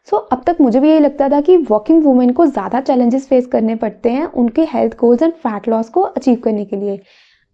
सो अब तक मुझे भी यही लगता था कि वर्किंग वुमेन को ज़्यादा चैलेंजेस फेस करने पड़ते हैं उनके health goals and fat loss को अचीव करने के लिए।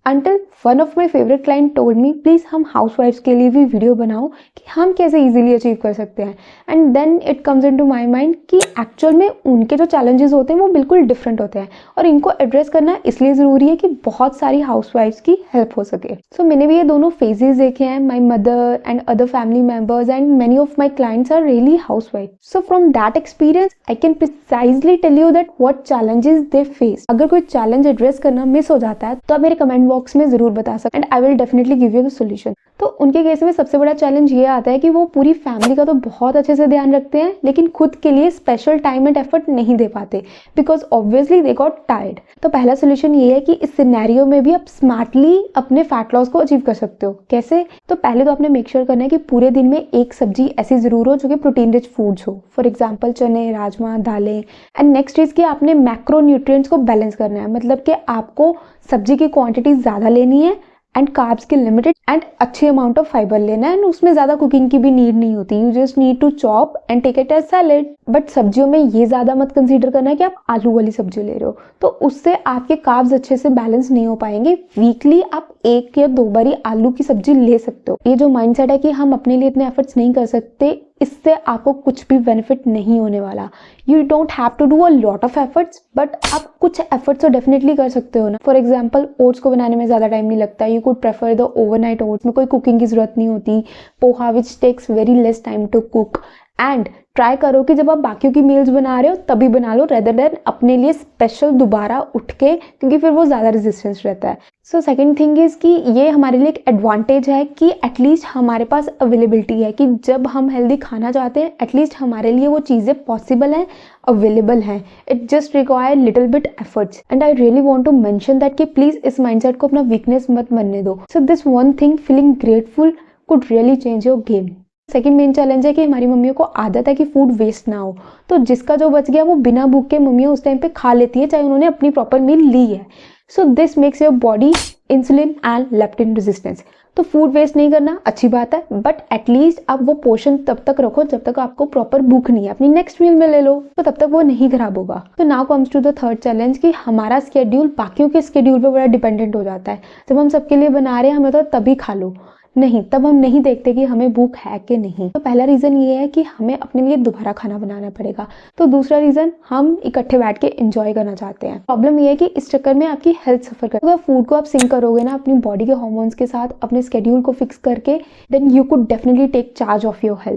Until one of my favourite client told me please हम हाउसवाइफ्स के लिए भी वीडियो बनाओ कि हम कैसे इजीली अचीव कर सकते हैं। And then it comes into my mind कि एक्चुअल में उनके जो चैलेंजेस होते हैं वो बिल्कुल डिफरेंट होते हैं और इनको एड्रेस करना इसलिए ज़रूरी है कि बहुत सारी हाउसवाइफ्स की हेल्प हो सके। सो मैंने भी ये दोनों फेजेस देखे हैं। My mother and other family members and many of my clients are really housewife. So from that experience I can precisely tell you that what challenges they face. अगर कोई चैलेंज एड्रेस करना miss हो जाता है तो आप मेरे comment box में जरूर बता सकते and I will definitely give you the solution. तो उनके केस में सबसे बड़ा चैलेंज ये आता है कि वो पूरी फैमिली का तो बहुत अच्छे से ध्यान रखते हैं लेकिन खुद के लिए स्पेशल टाइम एंड एफर्ट नहीं दे पाते because obviously they got tired. तो पहला सोल्यूशन ये है कि इस सिनेरियो में भी आप स्मार्टली अपने फैट लॉस को अचीव कर सकते हो। कैसे? तो पहले तो आपने मेक श्योर करना है कि पूरे दिन में एक सब्जी ऐसी जरूर हो जो कि प्रोटीन रिच फूड्स हो, फॉर एग्जाम्पल चने, राजमा, दालें। एंड नेक्स्ट इज कि आपने मैक्रो न्यूट्रिएंट्स को बैलेंस करना है, मतलब कि आपको सब्जी की क्वांटिटी ज़्यादा लेनी है एंड कार्ब्स की लिमिटेड एंड अच्छी अमाउंट ऑफ फाइबर लेना है एंड उसमें ज़्यादा कुकिंग की भी नीड नहीं होती। You just need to chop and take it as salad. But सब्जियों में ये ज़्यादा मत कंसीडर करना है कि आप आलू वाली सब्जी ले रहे हो, तो उससे आपके कार्ब्स अच्छे से बैलेंस नहीं हो पाएंगे। वीकली आप 1 या 2 बारी आलू की सब्जी ले सकते हो। ये जो माइंडसेट है कि हम अपने लिए इतने एफर्ट्स नहीं कर सकते, इससे आपको कुछ भी बेनिफिट नहीं होने वाला। You don't have to do a lot of efforts but आप कुछ एफर्ट्स तो डेफिनेटली कर सकते हो ना। फॉर एग्जाम्पल ओट्स को बनाने में ज़्यादा टाइम नहीं लगता, you could prefer the overnight oats में कोई कुकिंग की जरूरत नहीं होती। Poha which takes very less time to cook. And try करो कि जब आप बाकियों की मील्स बना रहे हो तभी बना लो रेदर देन अपने लिए स्पेशल दोबारा उठ के, क्योंकि फिर वो ज़्यादा रेजिस्टेंस रहता है। सो सेकेंड थिंग इज़ कि ये हमारे लिए एक एडवांटेज है कि एटलीस्ट हमारे पास अवेलेबिलिटी है कि जब हम हेल्दी खाना चाहते हैं एटलीस्ट हमारे लिए वो चीज़ें पॉसिबल हैं, अवेलेबल हैं। It just require little bit efforts and I really want to mention that कि प्लीज़ इस माइंडसेट को अपना वीकनेस मत बनने दो। So this one thing, feeling grateful, could really change your game. Second main challenge है कि हमारी मम्मियों को आदत है कि फूड वेस्ट ना हो, तो जिसका जो बच गया वो बिना भूख के मम्मियाँ उस टाइम पे खा लेती है चाहे उन्होंने अपनी प्रॉपर मील ली है। So this makes your body insulin and leptin resistance. तो फूड वेस्ट नहीं करना अच्छी बात है बट एटलीस्ट आप वो पोर्शन तब तक रखो जब तक आपको प्रॉपर भूख नहीं है, अपनी नेक्स्ट मील में ले लो तो तब तक वो नहीं खराब होगा। तो now comes to the third challenge कि हमारा स्केड्यूल बाकियों के स्केड्यूल पे बड़ा डिपेंडेंट हो जाता है। जब हम सबके लिए बना रहे हैं हमें तो तभी खा लो, नहीं तब हम नहीं देखते कि हमें भूख है कि नहीं। तो पहला रीज़न ये है कि हमें अपने लिए दोबारा खाना बनाना पड़ेगा। तो दूसरा रीज़न, हम इकट्ठे बैठ के एंजॉय करना चाहते हैं। प्रॉब्लम ये है कि इस चक्कर में आपकी हेल्थ सफर करती है। अगर फूड को आप सिंक करोगे ना अपनी बॉडी के हार्मोन्स के साथ, अपने स्केड्यूल को फिक्स करके, then you could definitely take charge of your health.